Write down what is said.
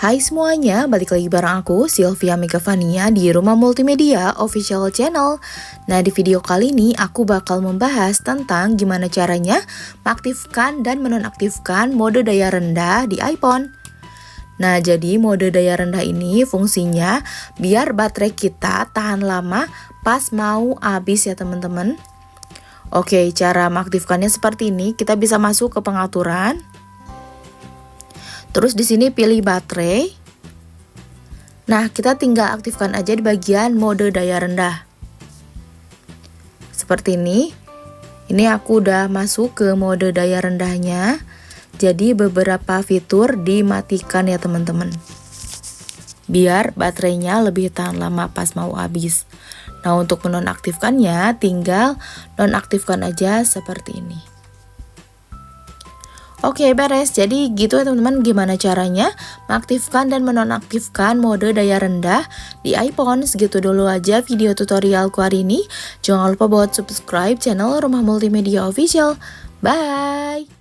Hai semuanya, balik lagi bareng aku, Sylvia Megavania di Rumah Multimedia Official Channel. Nah, di video kali ini aku bakal membahas tentang gimana caranya mengaktifkan dan menonaktifkan mode daya rendah di iPhone. Nah, jadi mode daya rendah ini fungsinya biar baterai kita tahan lama pas mau habis ya teman-teman. Oke, cara mengaktifkannya seperti ini. Kita bisa masuk ke pengaturan. Terus di sini pilih baterai. Nah, kita tinggal aktifkan aja di bagian mode daya rendah. Seperti ini. Ini aku udah masuk ke mode daya rendahnya. Jadi beberapa fitur dimatikan ya teman-teman. Biar baterainya lebih tahan lama pas mau habis. Nah, untuk menonaktifkannya tinggal nonaktifkan aja seperti ini. Oke, beres. Jadi gitu ya teman-teman, gimana caranya mengaktifkan dan menonaktifkan mode daya rendah di iPhone. Segitu dulu aja video tutorialku hari ini. Jangan lupa buat subscribe channel Rumah Multimedia Official. Bye!